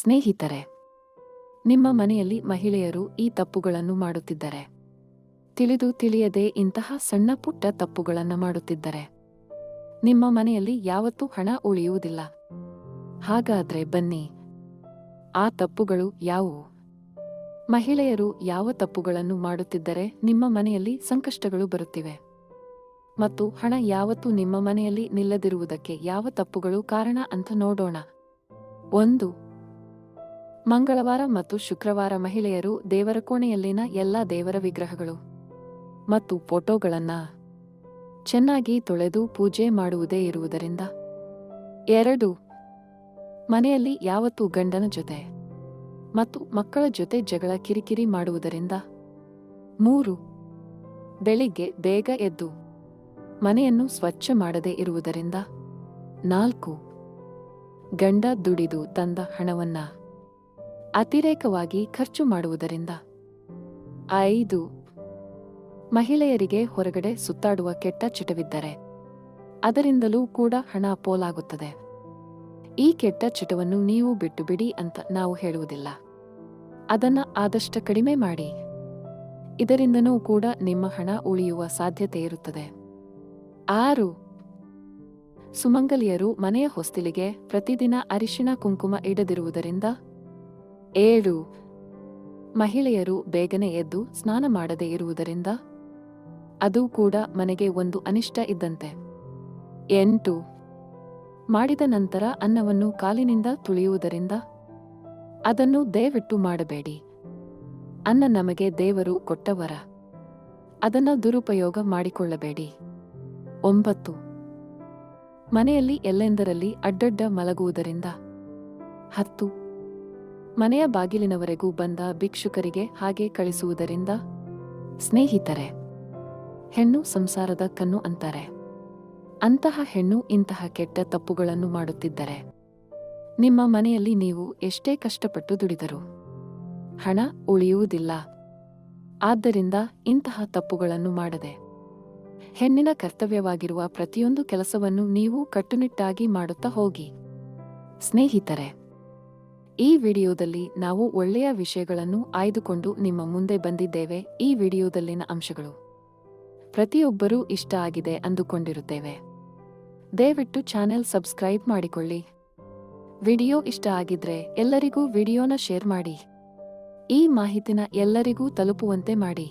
ಸ್ನೇಹಿತರೆ, ನಿಮ್ಮ ಮನೆಯಲ್ಲಿ ಮಹಿಳೆಯರು ಈ ತಪ್ಪುಗಳನ್ನು ಮಾಡುತ್ತಿದ್ದರೆ, ತಿಳಿದು ತಿಳಿಯದೆ ಇಂತಹ ಸಣ್ಣ ಪುಟ್ಟ ತಪ್ಪುಗಳನ್ನು ಮಾಡುತ್ತಿದ್ದರೆ, ನಿಮ್ಮ ಮನೆಯಲ್ಲಿ ಯಾವತ್ತೂ ಹಣ ಉಳಿಯುವುದಿಲ್ಲ. ಹಾಗಾದ್ರೆ ಬನ್ನಿ, ಆ ತಪ್ಪುಗಳು ಯಾವುವು? ಮಹಿಳೆಯರು ಯಾವ ತಪ್ಪುಗಳನ್ನು ಮಾಡುತ್ತಿದ್ದರೆ ನಿಮ್ಮ ಮನೆಯಲ್ಲಿ ಸಂಕಷ್ಟಗಳು ಬರುತ್ತಿವೆ? ಮತ್ತು ಹಣ ಯಾವತ್ತೂ ನಿಮ್ಮ ಮನೆಯಲ್ಲಿ ನಿಲ್ಲದಿರುವುದಕ್ಕೆ ಯಾವ ತಪ್ಪುಗಳು ಕಾರಣ ಅಂತ ನೋಡೋಣ. 1. ಮಂಗಳವಾರ ಮತ್ತು ಶುಕ್ರವಾರ ಮಹಿಳೆಯರು ದೇವರ ಕೋಣೆಯಲ್ಲಿನ ಎಲ್ಲಾ ದೇವರ ವಿಗ್ರಹಗಳು ಮತ್ತು ಫೋಟೋಗಳನ್ನ ಚೆನ್ನಾಗಿ ತೊಳೆದು ಪೂಜೆ ಮಾಡುವುದೇ ಇರುವುದರಿಂದ. 2. ಮನೆಯಲ್ಲಿ ಯಾವತ್ತೂ ಗಂಡನ ಜೊತೆ ಮತ್ತು ಮಕ್ಕಳ ಜೊತೆ ಜಗಳ ಕಿರಿಕಿರಿ ಮಾಡುವುದರಿಂದ. 3. ಬೆಳಿಗ್ಗೆ ಬೇಗ ಎದ್ದು ಮನೆಯನ್ನು ಸ್ವಚ್ಛ ಮಾಡದೇ ಇರುವುದರಿಂದ. 4. ಗಂಡ ದುಡಿದು ತಂದ ಹಣವನ್ನ ಅತಿರೇಕವಾಗಿ ಖರ್ಚು ಮಾಡುವುದರಿಂದ. 5. ಮಹಿಳೆಯರಿಗೆ ಹೊರಗಡೆ ಸುತ್ತಾಡುವ ಕೆಟ್ಟ ಚಟವಿದ್ದರೆ ಅದರಿಂದಲೂ ಕೂಡ ಹಣ ಪೋಲಾಗುತ್ತದೆ. ಈ ಕೆಟ್ಟ ಚಟವನ್ನು ನೀವು ಬಿಟ್ಟು ಬಿಡಿ ಅಂತ ನಾವು ಹೇಳುವುದಿಲ್ಲ. ಅದನ್ನ ಆದಷ್ಟು ಕಡಿಮೆ ಮಾಡಿ. ಇದರಿಂದನೂ ಕೂಡ ನಿಮ್ಮ ಹಣ ಉಳಿಯುವ ಸಾಧ್ಯತೆ ಇರುತ್ತದೆ. 6. ಸುಮಂಗಲಿಯರು ಮನೆಯ ಹೊಸ್ತಿಲಿಗೆ ಪ್ರತಿದಿನ ಅರಿಶಿಣ ಕುಂಕುಮ ಇಡದಿರುವುದರಿಂದ. 7. ಮಹಿಳೆಯರು ಬೇಗನೆ ಎದ್ದು ಸ್ನಾನ ಮಾಡದೇ ಇರುವುದರಿಂದ. ಅದು ಕೂಡ ಮನೆಗೆ ಒಂದು ಅನಿಷ್ಟ ಇದ್ದಂತೆ. 8. ಮಾಡಿದ ನಂತರ ಅನ್ನವನ್ನು ಕಾಲಿನಿಂದ ತುಳಿಯುವುದರಿಂದ. ಅದನ್ನು ದಯವಿಟ್ಟು ಮಾಡಬೇಡಿ. ಅನ್ನ ನಮಗೆ ದೇವರು ಕೊಟ್ಟ ವರ. ಅದನ್ನ ದುರುಪಯೋಗ ಮಾಡಿಕೊಳ್ಳಬೇಡಿ. 9. ಮನೆಯಲ್ಲಿ ಎಲ್ಲೆಂದರಲ್ಲಿ ಅಡ್ಡಡ್ಡ ಮಲಗುವುದರಿಂದ. 10. ಮನೆಯ ಬಾಗಿಲಿನವರೆಗೂ ಬಂದ ಭಿಕ್ಷುಕರಿಗೆ ಹಾಗೆ ಕಳಿಸುವುದರಿಂದ. ಸ್ನೇಹಿತರೆ, ಹೆಣ್ಣು ಸಂಸಾರದ ಕಣ್ಣು ಅಂತಾರೆ. ಅಂತಹ ಹೆಣ್ಣು ಇಂತಹ ಕೆಟ್ಟ ತಪ್ಪುಗಳನ್ನು ಮಾಡುತ್ತಿದ್ದರೆ ನಿಮ್ಮ ಮನೆಯಲ್ಲಿ ನೀವು ಎಷ್ಟೇ ಕಷ್ಟಪಟ್ಟು ದುಡಿದರೂ ಹಣ ಉಳಿಯುವುದಿಲ್ಲ. ಆದ್ದರಿಂದ ಇಂತಹ ತಪ್ಪುಗಳನ್ನು ಮಾಡದೆ ಹೆಣ್ಣಿನ ಕರ್ತವ್ಯವಾಗಿರುವ ಪ್ರತಿಯೊಂದು ಕೆಲಸವನ್ನು ನೀವು ಕಟ್ಟುನಿಟ್ಟಾಗಿ ಮಾಡುತ್ತಾ ಹೋಗಿ. ಸ್ನೇಹಿತರೆ, ಈ ವಿಡಿಯೋದಲ್ಲಿ ನಾವು ಒಳ್ಳೆಯ ವಿಷಯಗಳನ್ನು ಆಯ್ದುಕೊಂಡು ನಿಮ್ಮ ಮುಂದೆ ಬಂದಿದ್ದೇವೆ. ಈ ವಿಡಿಯೋದಲ್ಲಿನ ಅಂಶಗಳು ಪ್ರತಿಯೊಬ್ಬರೂ ಇಷ್ಟ ಆಗಿದೆ ಅಂದುಕೊಂಡಿರುತ್ತೇವೆ. ದಯವಿಟ್ಟು ಚಾನೆಲ್ ಸಬ್ಸ್ಕ್ರೈಬ್ ಮಾಡಿಕೊಳ್ಳಿ. ವಿಡಿಯೋ ಇಷ್ಟ ಆಗಿದ್ರೆ ಎಲ್ಲರಿಗೂ ವಿಡಿಯೋನ ಶೇರ್ ಮಾಡಿ. ಈ ಮಾಹಿತಿನ ಎಲ್ಲರಿಗೂ ತಲುಪುವಂತೆ ಮಾಡಿ.